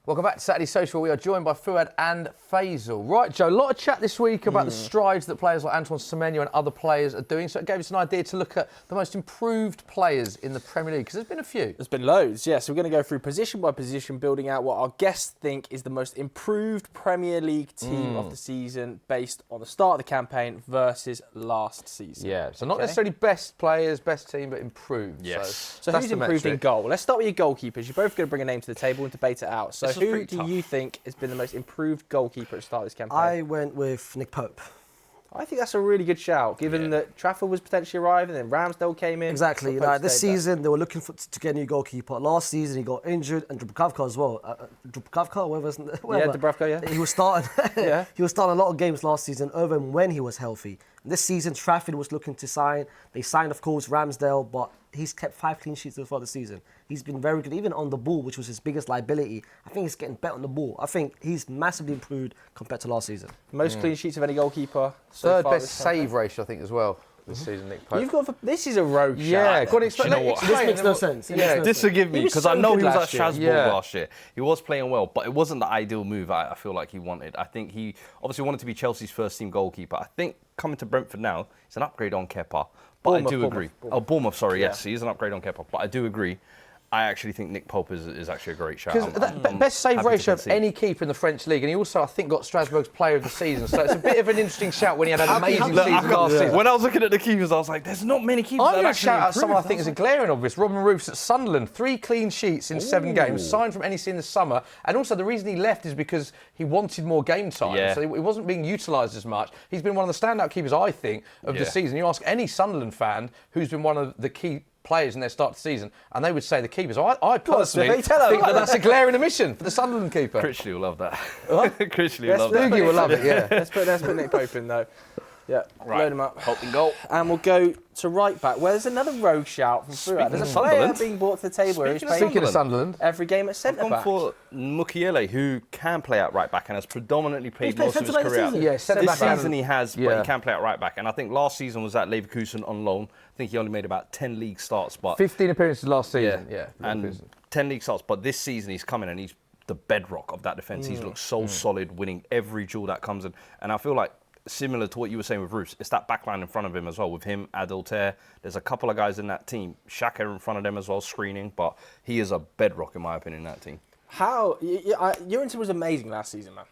Welcome back to Saturday Social. We are joined by Fuad and Faysal. Right, Joe, a lot of chat this week about the strides that players like Antoine Semenyo and other players are doing. So it gave us an idea to look at the most improved players in the Premier League, because there's been a few. There's been loads, yeah. So we're going to go through position by position, building out what our guests think is the most improved Premier League team of the season based on the start of the campaign versus last season. Yeah, so not necessarily best players, best team, but improved. Yes. So who's improved in goal? Let's start with your goalkeepers. You're both going to bring a name to the table and debate it out. So who do you think has been the most improved goalkeeper at the start of this campaign? I went with Nick Pope. I think that's a really good shout, given that Trafford was potentially arriving and then Ramsdale came in. Exactly. This season, they were looking to get a new goalkeeper. Last season, he got injured, and Dubravka as well. Dubravka, whatever. Yeah, Dubravka, yeah. He was starting. He was starting a lot of games last season, over when he was healthy. This season, Trafford was looking to sign. They signed, of course, Ramsdale, but he's kept 5 clean sheets so far this season. He's been very good, even on the ball, which was his biggest liability. I think he's getting better on the ball. I think he's massively improved compared to last season. Most clean sheets of any goalkeeper. Third best save ratio, I think, as well, this season, Nick Pope. This is a rogue shout. Yeah, go on, explain. You know what? This makes no sense. Disforgive me, because I know he was at Strasbourg last year. He was playing well, but it wasn't the ideal move I feel like he wanted. I think he obviously wanted to be Chelsea's first team goalkeeper. I think coming to Brentford now, it's an upgrade on Kepa. But I do agree. Bournemouth, sorry, yes, he is an upgrade on Kepa. But I do agree. I actually think Nick Pope is actually a great shout. Because best save ratio of any keeper in the French league, and he also, I think, got Strasbourg's Player of the Season. So it's a bit of an interesting shout when he had an amazing season last season. When I was looking at the keepers, I was like, "There's not many keepers." I'm going to shout out someone I think is a glaring obvious. Robin Roofs at Sunderland, 3 clean sheets in 7 games, signed from NEC in the summer, and also the reason he left is because he wanted more game time, so he wasn't being utilised as much. He's been one of the standout keepers, I think, of the season. You ask any Sunderland fan who's been one of the key players in their start to the season, and they would say the keepers. I personally think that's a glaring omission for the Sunderland keeper. Critchley will love that. Critchley will love that. Dougie will love it, yeah. Let's put Nick Pope in, though. Yeah, load him up. Hope and goal. And we'll go to right back, where there's another rogue shout from Fuad. There's a player being brought to the table who's playing Sunderland every game at centre back. For Mukiele, who can play at right back and has predominantly played most of his career. This season he has, but he can play at right back. And I think last season was at Leverkusen on loan. I think he only made about 10 league starts, but 15 appearances last season. And 10 league starts. But this season he's coming and he's the bedrock of that defence. He's looked so solid, winning every duel that comes in. And I feel like, similar to what you were saying with Roos, it's that backline in front of him as well. With him, Adulter, there's a couple of guys in that team. Xhaka in front of them as well, screening. But he is a bedrock, in my opinion, in that team. Urinton was amazing last season, man.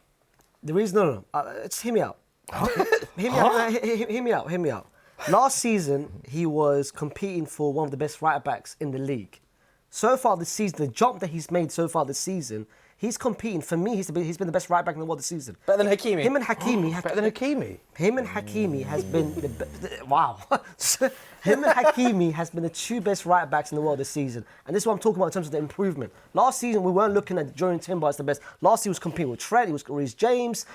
The reason, just hear me out. Hear me out. Last season, he was competing for one of the best right-backs in the league. So far this season, the jump that he's made so far this season, he's competing. For me, he's been the best right-back in the world this season. Better than Hakimi? Him and Hakimi. Better than Hakimi? Him and Hakimi has been wow. Him and Hakimi has been the 2 best right-backs in the world this season. And this is what I'm talking about in terms of the improvement. Last season, we weren't looking at Jordan Timber as the best. Last season, he was competing with Trent, he was Reece James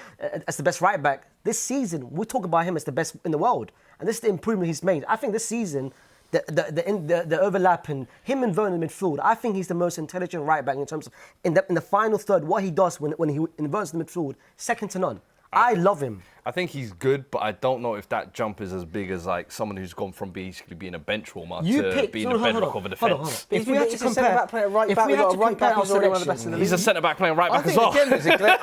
as the best right-back. This season, we're talking about him as the best in the world. And this is the improvement he's made. I think this season, the overlap in him and Vernon in midfield, I think he's the most intelligent right back in terms of in the final third, what he does when he inverts the midfield, second to none. I love him. I think he's good, but I don't know if that jump is as big as like someone who's gone from basically being a bench warmer to being a bedrock of a defence. If we had to compare, centre-back playing right back, we've got a right back who's already one of the best in the league. He's a centre-back playing right back as well. Again, I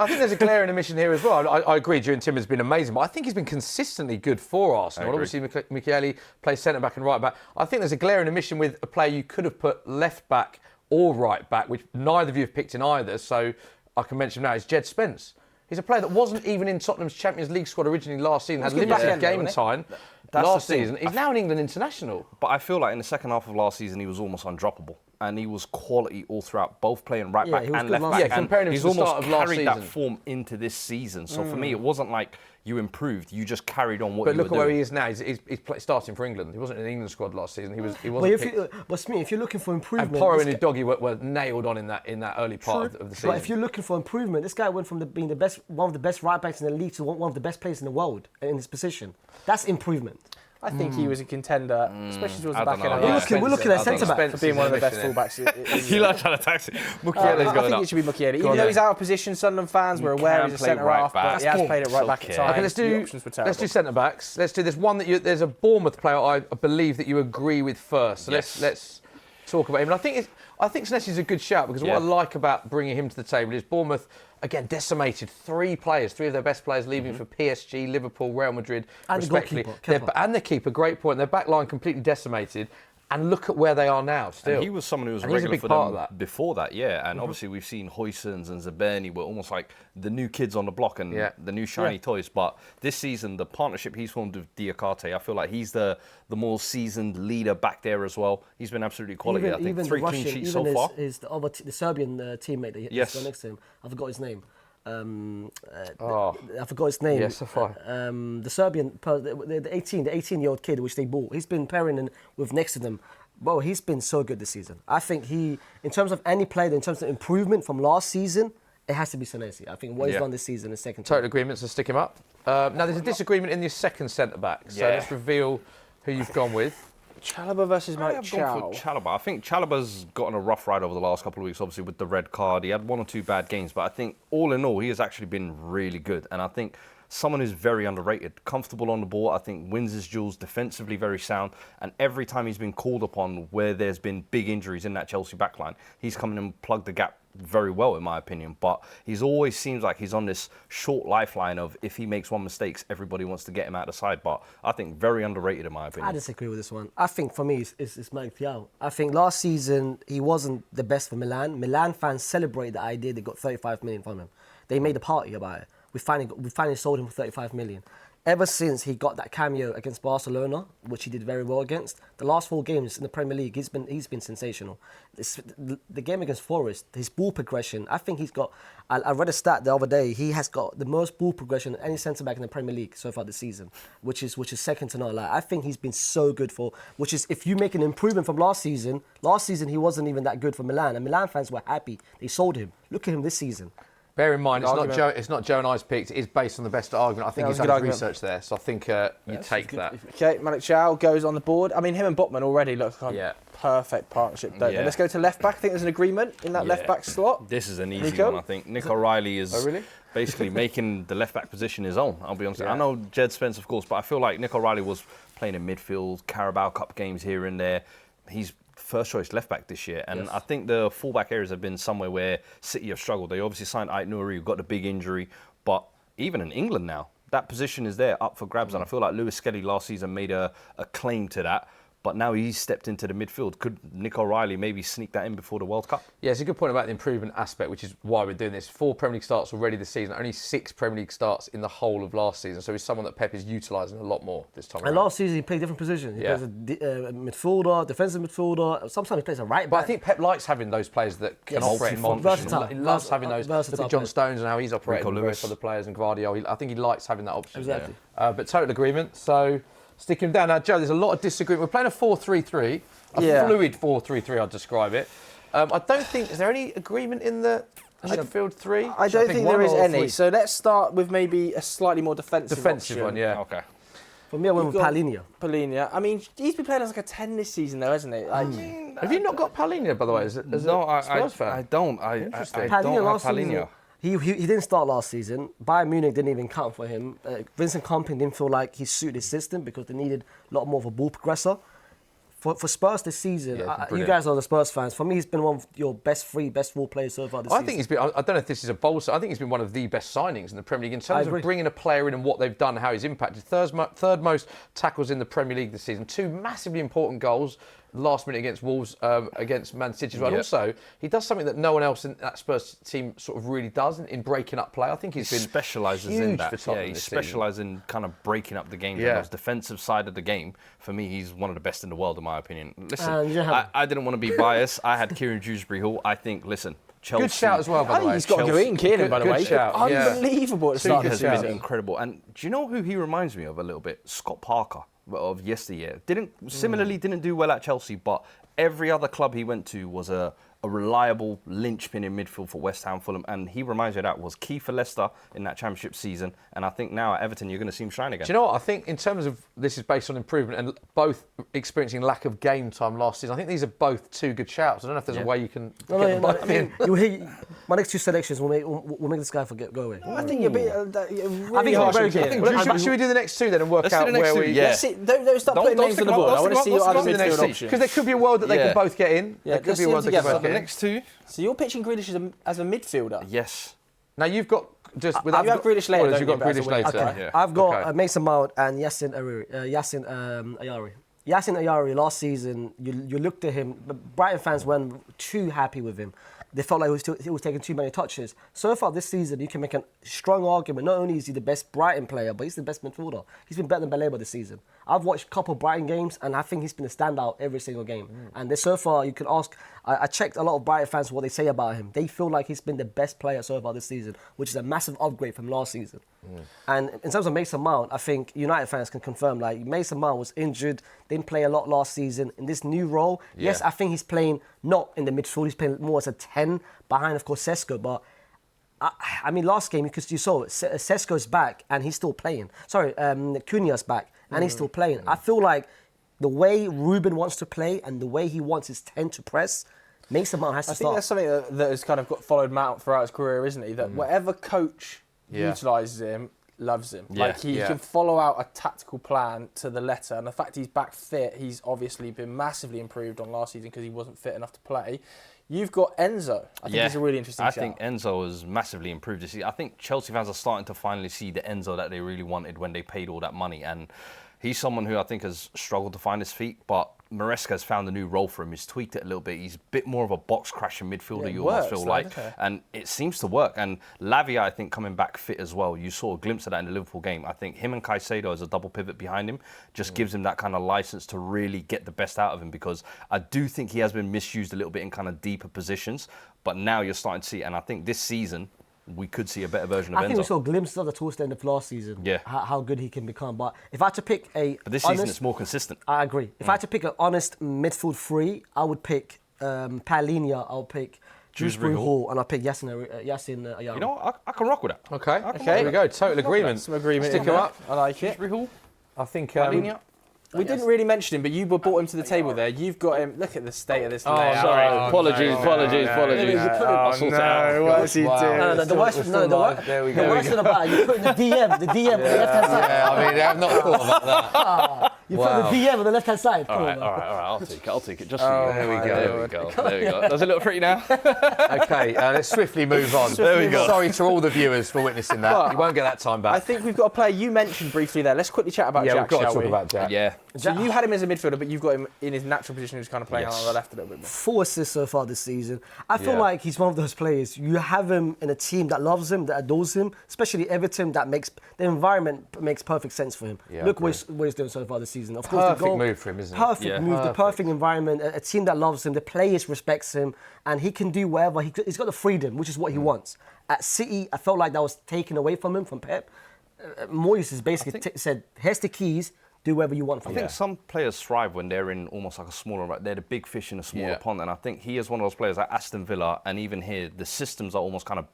think there's a glaring omission here as well. I agree, Jordan Timber's been amazing, but I think he's been consistently good for Arsenal. Obviously, Michele plays centre-back and right back. I think there's a glaring omission with a player you could have put left back or right back, which neither of you have picked in either, so I can mention now, is Jed Spence. He's a player that wasn't even in Tottenham's Champions League squad originally last season, had limited game time last season. He's now an England international. But I feel like in the second half of last season, he was almost undroppable. And he was quality all throughout, both playing right back and left back. Yeah, comparing him to the start of last season. He's almost carried that form into this season. So for me, it wasn't like you improved, you just carried on what you were doing. But look at where he is now. He's starting for England. He wasn't in the England squad last season. He wasn't. But Smith, if you're looking for improvement, and Porro and Udogie were nailed on in that early part of the season. But if you're looking for improvement, this guy went from being one of the best right backs in the league to one of the best players in the world in his position. That's improvement. I think he was a contender, especially towards the back end. We're looking at centre-back for being one of the best full-backs. You like trying to tax it. Mukiele's going up. I think it should be Mukiele. Even though he's out of position, Sunderland fans were aware he's a centre-half, but he has played at right back at times. Okay, let's do centre-backs. Let's do this one there's a Bournemouth player I believe that you agree with first. So let's talk about him. And I think Senesi's a good shout because what I like about bringing him to the table is Bournemouth, again, decimated 3 players, 3 of their best players leaving for PSG, Liverpool, Real Madrid, And respectively. the goalkeeper, And the keeper, great point. Their back line completely decimated. And look at where they are now still. And he was someone who was And he's a regular big for part them of that. before that, yeah. And obviously we've seen Huijsens and Zaberni were almost like the new kids on the block and the new shiny toys. But this season, the partnership he's formed with Diakate, I feel like he's the more seasoned leader back there as well. He's been absolutely quality. I think 3 clean sheets so far. The Serbian teammate that he's got next to him. I forgot his name. I forgot his name. Yes, fine. The Serbian, the 18-year-old kid, which they bought. He's been pairing with next to them. Well, he's been so good this season. I think in terms of any player, in terms of improvement from last season, it has to be Senesi. I think what he's done this season is second. Total agreement, so stick him up. Now, there's a disagreement in your second centre-back. So let's reveal who you've gone with. Chalobah versus Malik Chow. I've gone for Chalobah. I think Chalobah's gotten a rough ride over the last couple of weeks, obviously with the red card. He had 1 or 2 bad games, but I think all in all, he has actually been really good. And I think someone who's very underrated, comfortable on the ball, I think wins his duels, defensively very sound. And every time he's been called upon where there's been big injuries in that Chelsea backline, he's come in and plugged the gap very well, in my opinion. But he's always seems like he's on this short lifeline of if he makes one mistake, everybody wants to get him out of the side. But I think very underrated, in my opinion. I disagree with this one. I think for me, it's Malik Thiaw. I think last season, he wasn't the best for Milan. Milan fans celebrated the idea they got 35 million from him. They made a party about it. We finally sold him for 35 million. Ever since he got that cameo against Barcelona, which he did very well against, the last 4 games in the Premier League, he's been sensational. The game against Forest, his ball progression, I think he's got. I read a stat the other day. He has got the most ball progression than any centre back in the Premier League so far this season, which is second to none. Like, I think he's been so good for. Which is, if you make an improvement from last season he wasn't even that good for Milan, and Milan fans were happy. They sold him. Look at him this season. Bear in mind, it's not Joe and I's picked. It is based on the best argument. I think he's done his research there, so I think you take that. Okay, Malik Chow goes on the board. I mean, him and Botman already look like a perfect partnership, don't they? Let's go to left back. I think there's an agreement in that left back slot. This is an easy one, I think. Nick O'Reilly is basically making the left back position his own, I'll be honest. I know Jed Spence, of course, but I feel like Nick O'Reilly was playing in midfield, Carabao Cup games here and there. He's first choice left back this year, and I think the fullback areas have been somewhere where City have struggled. They obviously signed Ait Nouri, who got the big injury, but even in England now, that position is there up for grabs, and I feel like Lewis Skelly last season made a claim to that. But now he's stepped into the midfield. Could Nick O'Reilly maybe sneak that in before the World Cup? Yeah, it's a good point about the improvement aspect, which is why we're doing this. 4 Premier League starts already this season, only 6 Premier League starts in the whole of last season. So he's someone that Pep is utilising a lot more this time around. And last season he played different positions. He plays a midfielder, defensive midfielder. Sometimes he plays a right back. But I think Pep likes having those players that can operate in multiple positions. He loves having those. Look at John Stones and how he's operating with various other players and Guardiola. I think he likes having that option. Exactly. But total agreement. So stick him down. Now, Joe, there's a lot of disagreement. We're playing a 4-3-3, fluid 4-3-3, I'd describe it. I don't think, is there any agreement in the midfield 3? I don't think there is any. So let's start with maybe a slightly more defensive one, yeah. Okay. For me, I went with Palhinha. Palhinha. I mean, he's been playing as like a 10 this season, though, hasn't he? Have you not got Palhinha, by the way, as a Spurs fan? I don't. I don't have Palhinha. He didn't start last season. Bayern Munich didn't even count for him. Vincent Kompany didn't feel like he suited his system because they needed a lot more of a ball progressor. For Spurs this season, you guys are the Spurs fans. For me, he's been one of your best 4 players so far this season. I think he's been, I don't know if this is a bold, I think he's been one of the best signings in the Premier League in terms of bringing a player in and what they've done, how he's impacted. Third most tackles in the Premier League this season. 2 massively important goals. Last minute against Wolves, against Man City as well. And also, he does something that no one else in that Spurs team sort of really does in breaking up play. I think he's been specialises in that. He specialises in kind of breaking up the game. Yeah. The defensive side of the game. For me, he's one of the best in the world, in my opinion. Listen, I didn't want to be biased. I had Kieran Dewsbury-Hall. I think, listen, Chelsea. Good shout as well, by the way. He's got to go in, Kiernan, by the way. Shout. Unbelievable at the start of the season. Incredible. And do you know who he reminds me of a little bit? Scott Parker of yesteryear. Didn't do well at Chelsea, but every other club he went to was a reliable linchpin in midfield for West Ham, Fulham, and he reminds me of that. Was key for Leicester in that Championship season, and I think now at Everton you're going to see him shine again. Do you know what? I think in terms of this is based on improvement and both experiencing lack of game time last season, I think these are both 2 good shouts. I don't know if there's a way you can get them both in. My next 2 selections will make this guy go away. I think you're really harsh. Very good. Should we do the next 2 then and work out where we... Yeah. Don't start putting names on the board. I want to see your other midfield options. Because there could be a world that they can both get in. There could be a world they can both get in. next two. So you're pitching Grealish as a midfielder? Yes. Now you've got just without. You have Grealish later, You've got don't you, Grealish but as a later. winger. Yeah. I've got Okay. Mason Mount and Yassin Ayari. Yassin Ayari last season, you looked at him, but Brighton fans weren't too happy with him. They felt like he was taking too many touches. So far this season, you can make a strong argument. Not only is he the best Brighton player, but he's the best midfielder. He's been better than Baleba this season. I've watched a couple of Brighton games, and I think he's been a standout every single game. And so far, you can ask, I checked a lot of Brighton fans what they say about him. They feel like he's been the best player so far this season, which is a massive upgrade from last season. And in terms of Mason Mount, I think United fans can confirm, like, Mason Mount was injured, didn't play a lot last season. In this new role, yes, I think he's playing not in the midfield, he's playing more as a 10 behind, of course, Sesko. But, I mean, last game, because you saw Sesko's back and he's still playing. Sorry, Cunha's back and he's still playing. I feel like the way Ruben wants to play and the way he wants his 10 to press, Mason Mount has to I think start. that's something that has kind of got followed Mount throughout his career, isn't he? That whatever coach utilises him, loves him. Yeah. Like he can follow out a tactical plan to the letter. And the fact he's back fit, he's obviously been massively improved on last season because he wasn't fit enough to play. You've got Enzo. I think he's a really interesting I shout. think Enzo has massively improved this year. I think Chelsea fans are starting to finally see the Enzo that they really wanted when they paid all that money. And he's someone who I think has struggled to find his feet, but Maresca has found a new role for him. He's tweaked it a little bit. He's a bit more of a box-crashing midfielder, you almost feel like. And it seems to work. And Lavia, I think, coming back fit as well. You saw a glimpse of that in the Liverpool game. I think him and Caicedo as a double pivot behind him just gives him that kind of license to really get the best out of him, because I do think he has been misused a little bit in kind of deeper positions. But now you're starting to see it. And I think this season, we could see a better version of Enzo. I think we saw glimpses of the towards the end of last season. Yeah. How good he can become. But if I had to pick a But this season it's more consistent. I agree. If I had to pick an honest midfield three, I would pick Palhinha, I'll pick Dewsbury-Hall, and I'll pick Yassin Ayari. You know what? I can rock with that. Okay, there we go. Total agreement. Some agreement. Stick in him there. up. I like it. Dewsbury-Hall, I think. Palhinha. We didn't really mention him, but you brought him to the table there. You've got him. Look at the state of this layout. sorry. Apologies. I'll sort it out. What's he doing? The worst about it, you put in the DM on the left-hand side. Yeah, I mean, I've not thought about that. You put the DM on the left-hand side. Come All on, right. man. I'll take it. Just for you. there we go. There we go. That's a little pretty now. Okay, let's swiftly move on. There we go. Sorry to all the viewers for witnessing that. You won't get that time back. I think we've got a player you mentioned briefly there. Let's quickly chat about yeah, Jack, we've got to shall talk we? about Jack. Yeah. So you had him as a midfielder, but you've got him in his natural position, who's kind of playing on the left a little bit more. 4 assists so far this season. I feel Yeah. like he's one of those players. You have him in a team that loves him, that adores him, especially Everton. That makes the environment makes perfect sense for him. Yeah, Look I what he's doing so far this season. Of course, the Perfect goal, move for him, isn't it? Perfect Yeah. move, the perfect environment. A team that loves him, the players respects him, and he can do whatever. He's got the freedom, which is what he wants. At City, I felt like that was taken away from him from Pep. Moyes has basically said, "Here's the keys. Do whatever you want from I him." think some players thrive when they're in almost like a smaller, they're the big fish in a smaller pond. And I think he is one of those players like Aston Villa, and even here, the systems are almost kind of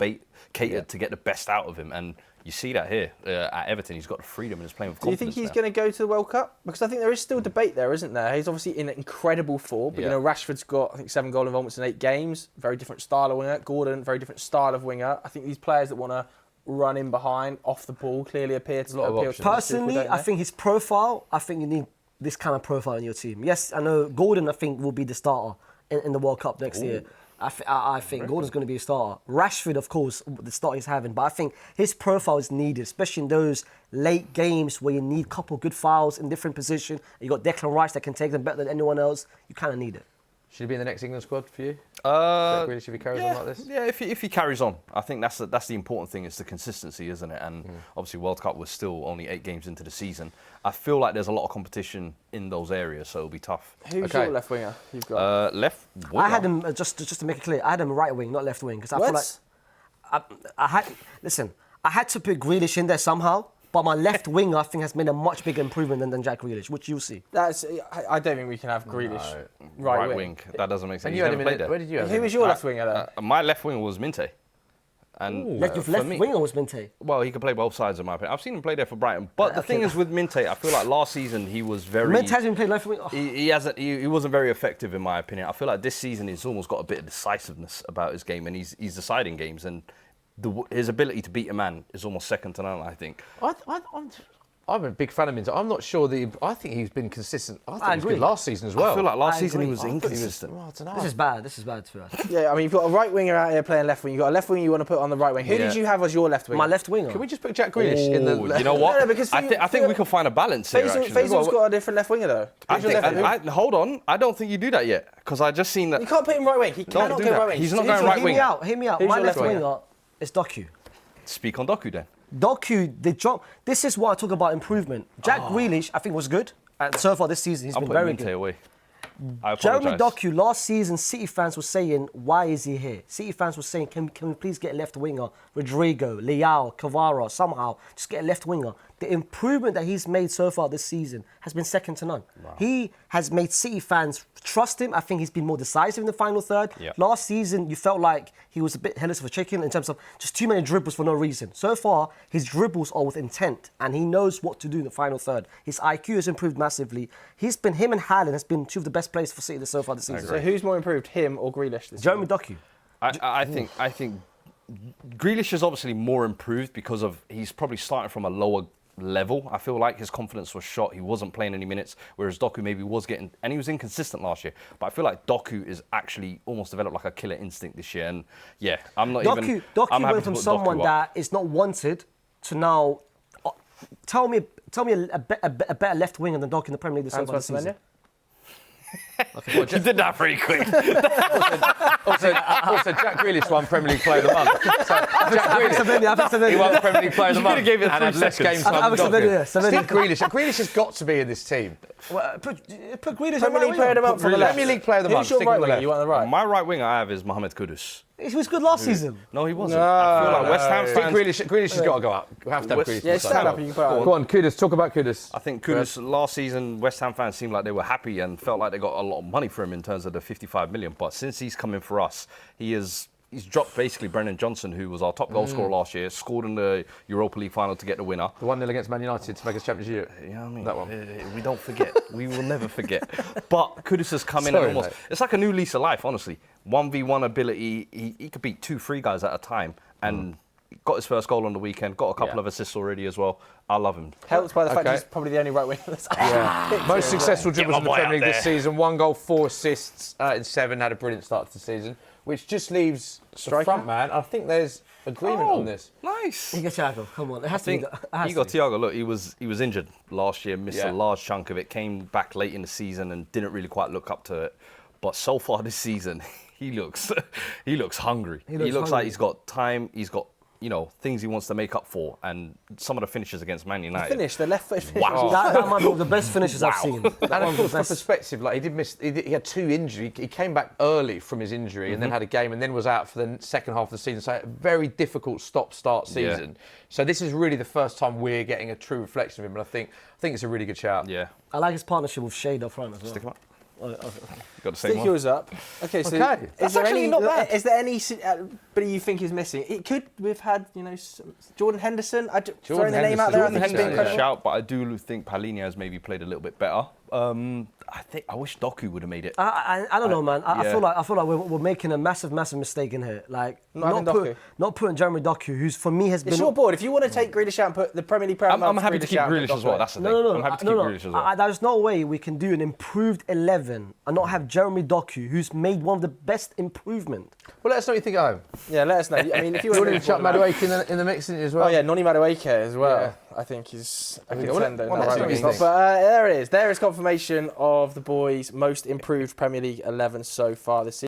catered to get the best out of him. And you see that here at Everton. He's got the freedom and he's playing with Do you confidence. think he's going to go to the World Cup? Because I think there is still debate there, isn't there? He's obviously in incredible form, but you know Rashford's got I think 7 goal involvements in 8 games. Very different style of winger. Gordon, very different style of winger. I think these players that want to run in behind, off the ball, clearly appeal to options. people, Personally, don't I they? think his profile, I think you need this kind of profile in your team. Yes, I know Gordon, I think, will be the starter in the World Cup next year. I think Gordon's going to be a starter. Rashford, of course, the start he's having, but I think his profile is needed, especially in those late games where you need a couple of good fouls in different positions. You got Declan Rice that can take them better than anyone else. You kind of need it. Should he be in the next England squad for you? Jack Grealish, if he carries on like this? Yeah, if he carries on. I think that's the important thing, is the consistency, isn't it? And obviously World Cup was still only 8 games into the season. I feel like there's a lot of competition in those areas, so it'll be tough. Who's your left winger you've got? Left winger. I had him, just to make it clear, I had him right wing, not left wing. Because I feel like... I had to put Grealish in there somehow. But my left winger, I think, has made a much bigger improvement than Jack Grealish, which you'll see. I don't think we can have Grealish right wing. That doesn't make sense. And He's you had never him in played there. Where did you have Who him? was your left winger then? My left winger was Minte. And Left for me- winger was Minte. Well, he could play both sides, in my opinion. I've seen him play there for Brighton. But the thing is with Minte, I feel like last season he was very... Minte hasn't played left wing. Oh. He wasn't very effective, in my opinion. I feel like this season he's almost got a bit of decisiveness about his game, and he's deciding games, and his ability to beat a man is almost second to none, I think. I'm a big fan of Minter. I'm not sure I think he's been consistent. I think he was agree. good last season as well. I feel like last I season he agree. was I thought he was- inconsistent. Well, I don't know. This is bad to be honest. Yeah, I mean, you've got a right winger out here playing left wing. You've got a left winger you want to put on the right wing. Who did you have as your left winger? My left winger. Can we just put Jack Grealish in the? You know what? No, because I think we can find a balance here. Actually, Faysal's got a different left winger though. Hold on. I don't think you do that yet because I just seen that. You can't put him right wing. He cannot do go that. right wing. He's not So going who's right your- wing. Hear me out. Who's My your left left winger? winger is Doku. Speak on Doku then. Doku, the job. This is what I talk about improvement. Jack Grealish, I think, was good. And so far this season, he's I'm been putting very Minte good. away. I Jeremy apologise. Doku, last season, City fans were saying, why is he here? City fans were saying, can we please get a left winger? Rodrigo, Leao, Cavara, somehow, just get a left winger. The improvement that he's made so far this season has been second to none. Wow. He has made City fans trust him. I think he's been more decisive in the final third. Yeah. Last season, you felt like he was a bit headless of a chicken in terms of just too many dribbles for no reason. So far, his dribbles are with intent, and he knows what to do in the final third. His IQ has improved massively. Him and Haaland has been two of the best players for City so far this season. So who's more improved, him or Grealish this Jeremy season? Doku. I think Grealish is obviously more improved because of he's probably starting from a lower level. I feel like his confidence was shot. He wasn't playing any minutes, whereas Doku maybe was getting, and he was inconsistent last year. But I feel like Doku is actually almost developed like a killer instinct this year. And yeah, I'm not even. Doku I'm happy went to from put someone Doku up. that is not wanted to now. Tell me a better left winger than Doku in the Premier League this season. You did that pretty quick. Also, Jack Grealish won Premier League Player of the Month. So Jack Grealish, he won Premier League Player of the Month. gave it and had 3 less seconds. game time I've than accepted Doku. it, Semenyo. Stick Grealish. Grealish has got to be in this team. Put Grealish Premier League player of the month for the left. Premier League Player of the Month. Who's your Stick on right the winger? left. You want the right? My right winger I have is Mohamed Kudus. He was good last season. No, he wasn't. I feel like West Ham Stick fans. Grealish has got to go up. We have to have Grealish. Yeah, stand up and you can put it Go on, Kudus. Talk about Kudus. I think Kudus last season, West Ham fans seemed like they were happy and felt like they got a lot of money for him in terms of the 55 million. But since he's come in for us, he's dropped basically Brennan Johnson, who was our top goal scorer last year, scored in the Europa League final to get the winner. The 1-0 against Man United to make us Champions League. You know what I mean? That one. We don't forget. We will never forget. But Kudus has come in Sorry, and almost. mate. It's like a new lease of life, honestly. 1v1 ability. He could beat 2-3 guys at a time. And got his first goal on the weekend. Got a couple of assists already as well. I love him. Helped by the fact he's probably the only right winger that's Most successful dribblers in the my boy Premier League up this there. season. 1 goal, 4 assists in 7. Had a brilliant start to the season, which just leaves the front man. I think there's agreement on this. Nice. Igor Thiago, come on. It has I think to be. It has Igor to be. Thiago, look, he was injured last year, missed Yeah. a large chunk of it, came back late in the season and didn't really quite look up to it. But so far this season, he looks hungry. He looks like hungry. he's got time, he's got things he wants to make up for, and some of the finishes against Man United. Finish, the left foot finish. Wow. That might be one of the best finishes I've seen. And of course, for perspective, like he did miss. He had 2 injuries. He came back early from his injury and then had a game and then was out for the second half of the season. So a very difficult stop-start season. So this is really the first time we're getting a true reflection of him, and I think it's a really good shout. Yeah. I like his partnership with Shade up front as well. Stick him up. Got the same Stick one. yours up. Okay, so Okay. is there anybody you think is missing? It could. We've had Jordan Henderson. Throwing the name out there. I Jordan think he's been Henderson, It's a incredible. shout, but I do think Palhinha has maybe played a little bit better. I wish Doku would have made it. I don't know, man. I yeah. feel like we're making a massive mistake in here. Like Not having not putting Jeremy Doku, who's for me has been. It's your board. If you want to take Grealish out and put the Premier League player, I'm happy to keep Grealish as well. That's the thing. No. I'm happy to keep Grealish as well. There's no way we can do an improved 11 and not have Jeremy Doku, who's made one of the best improvement. Well, let us know what you think at home. Yeah, let us know. I mean, if you You want want to chuck Madueke in the mix as well? Oh yeah, Noni Madueke as well. Yeah. I think he's a Okay, contender. well, No, let's see right, what you he's not. think. But there it is. There is confirmation of the boys' most improved Premier League 11 so far this season.